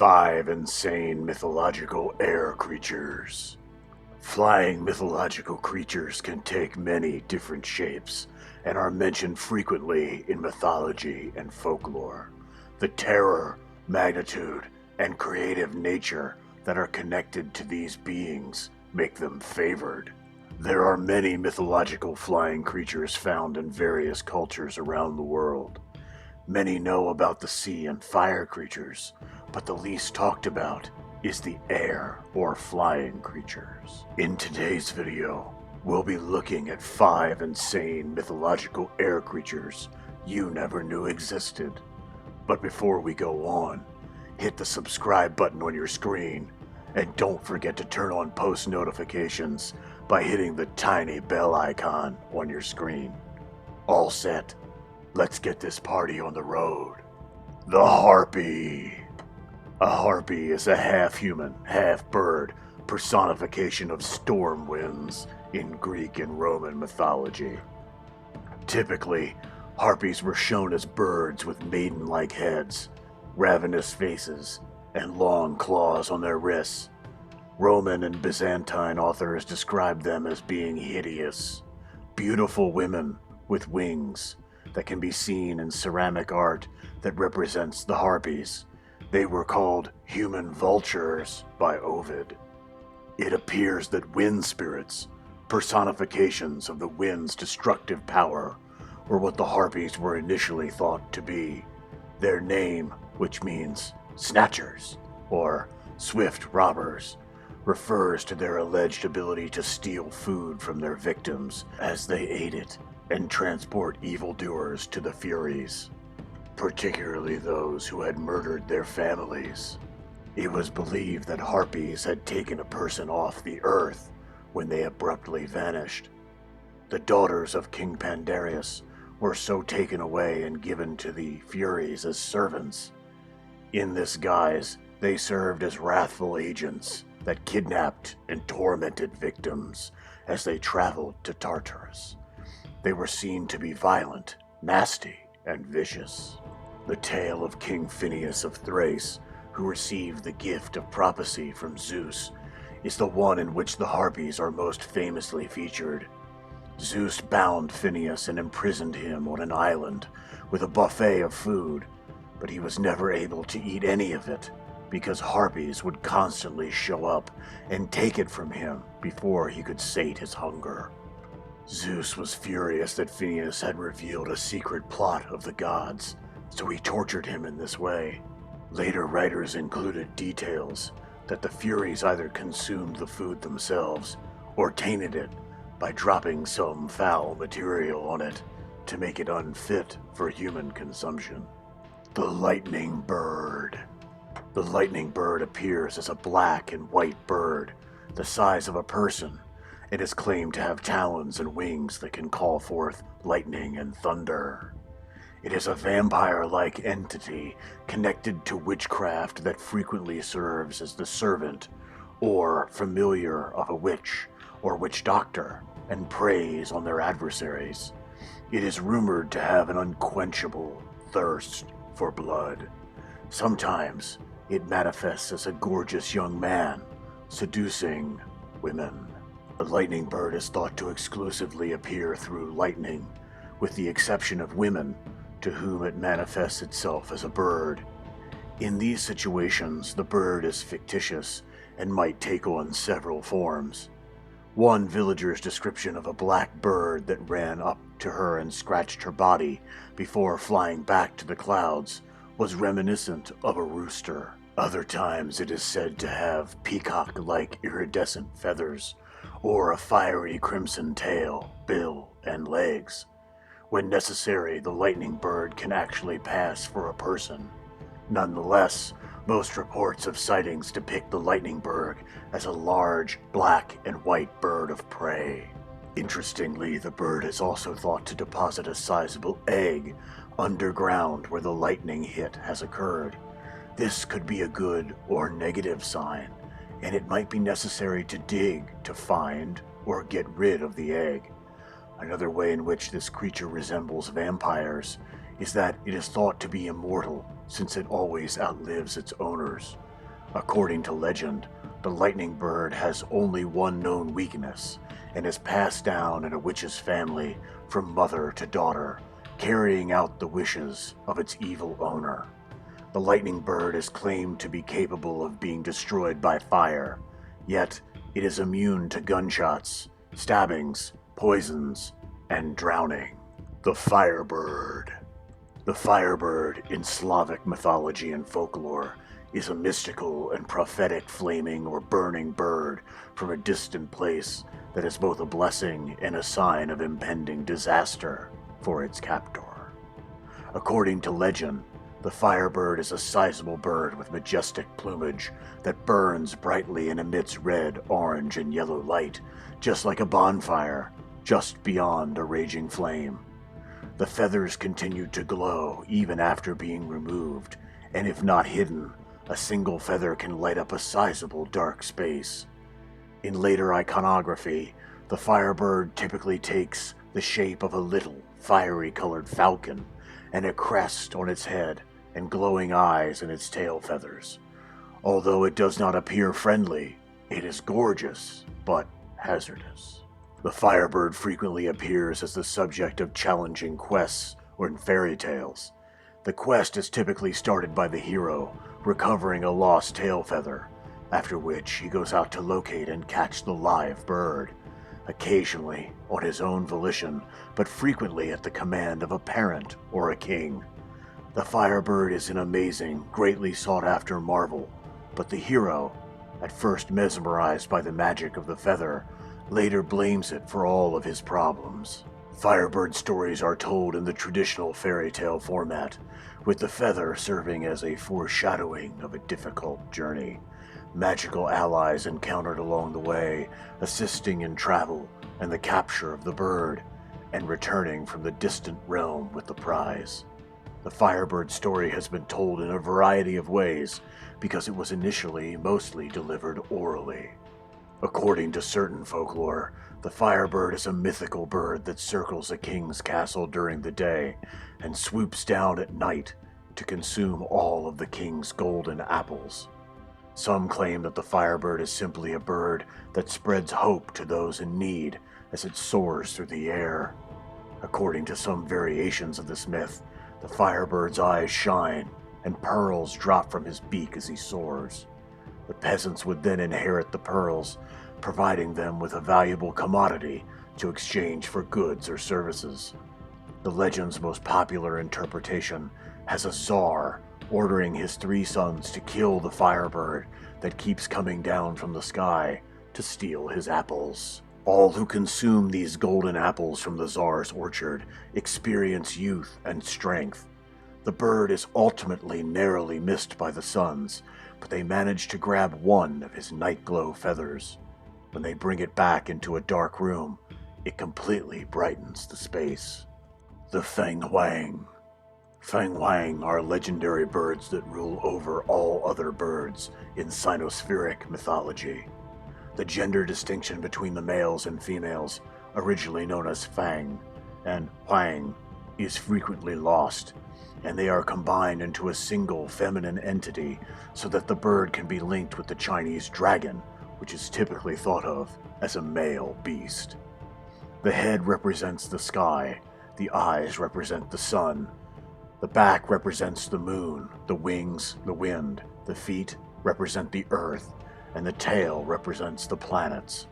5 insane mythological air creatures. Flying mythological creatures can take many different shapes and are mentioned frequently in mythology and folklore. The terror, magnitude, and creative nature that are connected to these beings make them favored. There are many mythological flying creatures found in various cultures around the world. Many know about the sea and fire creatures, but the least talked about is the air or flying creatures. In today's video, we'll be looking at 5 insane mythological air creatures you never knew existed. But before we go on, hit the subscribe button on your screen, and don't forget to turn on post notifications by hitting the tiny bell icon on your screen. All set. Let's get this party on the road. The Harpy. A harpy is a half-human, half-bird personification of storm winds in Greek and Roman mythology. Typically, harpies were shown as birds with maiden-like heads, ravenous faces, and long claws on their wrists. Roman and Byzantine authors described them as being hideous, beautiful women with wings that can be seen in ceramic art that represents the harpies. They were called human vultures by Ovid. It appears that wind spirits, personifications of the wind's destructive power, were what the harpies were initially thought to be. Their name, which means snatchers or swift robbers, refers to their alleged ability to steal food from their victims as they ate it and transport evildoers to the Furies, particularly those who had murdered their families. It was believed that harpies had taken a person off the earth when they abruptly vanished. The daughters of King Pandarius were so taken away and given to the Furies as servants. In this guise, they served as wrathful agents that kidnapped and tormented victims as they traveled to Tartarus. They were seen to be violent, nasty, and vicious. The tale of King Phineus of Thrace, who received the gift of prophecy from Zeus, is the one in which the harpies are most famously featured. Zeus bound Phineus and imprisoned him on an island with a buffet of food, but he was never able to eat any of it because harpies would constantly show up and take it from him before he could sate his hunger. Zeus was furious that Phineus had revealed a secret plot of the gods, so he tortured him in this way. Later writers included details that the Furies either consumed the food themselves or tainted it by dropping some foul material on it to make it unfit for human consumption. The Lightning Bird. The lightning bird appears as a black and white bird, the size of a person, and is claimed to have talons and wings that can call forth lightning and thunder. It is a vampire-like entity connected to witchcraft that frequently serves as the servant or familiar of a witch or witch doctor and preys on their adversaries. It is rumored to have an unquenchable thirst for blood. Sometimes it manifests as a gorgeous young man seducing women. The lightning bird is thought to exclusively appear through lightning, with the exception of women, to whom it manifests itself as a bird. In these situations, the bird is fictitious and might take on several forms. One villager's description of a black bird that ran up to her and scratched her body before flying back to the clouds was reminiscent of a rooster. Other times it is said to have peacock-like iridescent feathers, or a fiery crimson tail, bill, and legs. When necessary, the lightning bird can actually pass for a person. Nonetheless, most reports of sightings depict the lightning bird as a large, black and white bird of prey. Interestingly, the bird is also thought to deposit a sizable egg underground where the lightning hit has occurred. This could be a good or negative sign, and it might be necessary to dig to find or get rid of the egg. Another way in which this creature resembles vampires is that it is thought to be immortal since it always outlives its owners. According to legend, the lightning bird has only one known weakness and is passed down in a witch's family from mother to daughter, carrying out the wishes of its evil owner. The lightning bird is claimed to be capable of being destroyed by fire, yet it is immune to gunshots, stabbings, poisons, and drowning. The Firebird. The Firebird, in Slavic mythology and folklore, is a mystical and prophetic flaming or burning bird from a distant place that is both a blessing and a sign of impending disaster for its captor. According to legend, the Firebird is a sizable bird with majestic plumage that burns brightly and emits red, orange, and yellow light, just like a bonfire, just beyond a raging flame. The feathers continue to glow even after being removed, and if not hidden, a single feather can light up a sizable dark space. In later iconography, the Firebird typically takes the shape of a little, fiery-colored falcon, and a crest on its head, and glowing eyes in its tail feathers. Although it does not appear friendly, it is gorgeous, but hazardous. The Firebird frequently appears as the subject of challenging quests or in fairy tales. The quest is typically started by the hero recovering a lost tail feather, after which he goes out to locate and catch the live bird, occasionally on his own volition, but frequently at the command of a parent or a king. The Firebird is an amazing, greatly sought-after marvel, but the hero, at first mesmerized by the magic of the feather, later blames it for all of his problems. Firebird stories are told in the traditional fairy tale format, with the feather serving as a foreshadowing of a difficult journey. Magical allies encountered along the way, assisting in travel and the capture of the bird, and returning from the distant realm with the prize. The Firebird story has been told in a variety of ways because it was initially mostly delivered orally. According to certain folklore, the Firebird is a mythical bird that circles a king's castle during the day and swoops down at night to consume all of the king's golden apples. Some claim that the Firebird is simply a bird that spreads hope to those in need as it soars through the air. According to some variations of this myth, the Firebird's eyes shine and pearls drop from his beak as he soars. The peasants would then inherit the pearls, providing them with a valuable commodity to exchange for goods or services. The legend's most popular interpretation has a czar ordering his 3 sons to kill the Firebird that keeps coming down from the sky to steal his apples. All who consume these golden apples from the czar's orchard experience youth and strength. The bird is ultimately narrowly missed by the sons, but they manage to grab one of his night-glow feathers. When they bring it back into a dark room, it completely brightens the space. The Feng Huang. Feng Huang are legendary birds that rule over all other birds in Sinospheric mythology. The gender distinction between the males and females, originally known as Fang and Huang, is frequently lost, and they are combined into a single feminine entity so that the bird can be linked with the Chinese dragon, which is typically thought of as a male beast. The head represents the sky, the eyes represent the sun, the back represents the moon, the wings, the wind, the feet represent the earth, and the tail represents the planets.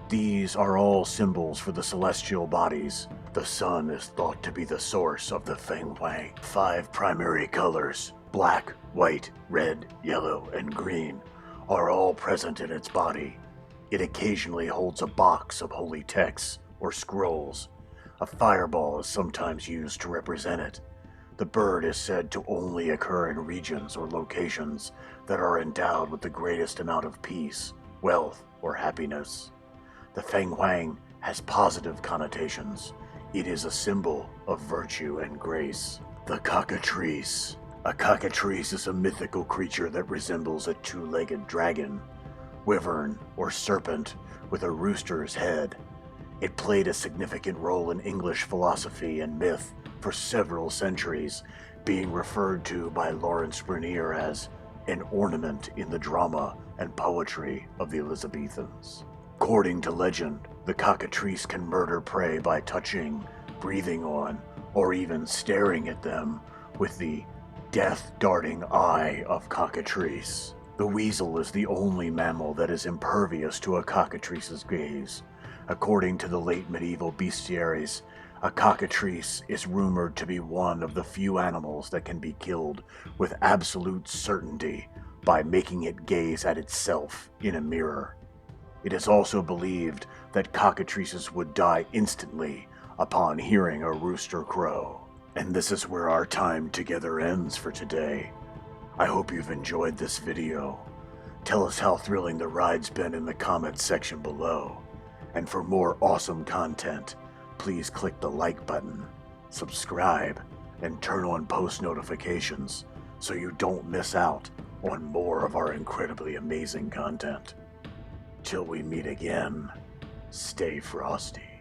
These are all symbols for the celestial bodies. The sun is thought to be the source of the Feng Huang. 5 primary colors, black, white, red, yellow, and green, are all present in its body. It occasionally holds a box of holy texts or scrolls. A fireball is sometimes used to represent it. The bird is said to only occur in regions or locations that are endowed with the greatest amount of peace, wealth, or happiness. The Feng Huang has positive connotations. It is a symbol of virtue and grace. The cockatrice. A cockatrice is a mythical creature that resembles a 2-legged dragon, wyvern, or serpent with a rooster's head. It played a significant role in English philosophy and myth for several centuries, being referred to by Lawrence Bernier as an ornament in the drama and poetry of the Elizabethans. According to legend, the cockatrice can murder prey by touching, breathing on, or even staring at them with the death-darting eye of cockatrice. The weasel is the only mammal that is impervious to a cockatrice's gaze. According to the late medieval bestiaries, a cockatrice is rumored to be one of the few animals that can be killed with absolute certainty by making it gaze at itself in a mirror. It is also believed that cockatrices would die instantly upon hearing a rooster crow. And this is where our time together ends for today. I hope you've enjoyed this video. Tell us how thrilling the ride's been in the comments section below. And for more awesome content, please click the like button, subscribe, and turn on post notifications so you don't miss out on more of our incredibly amazing content. Till we meet again, stay frosty.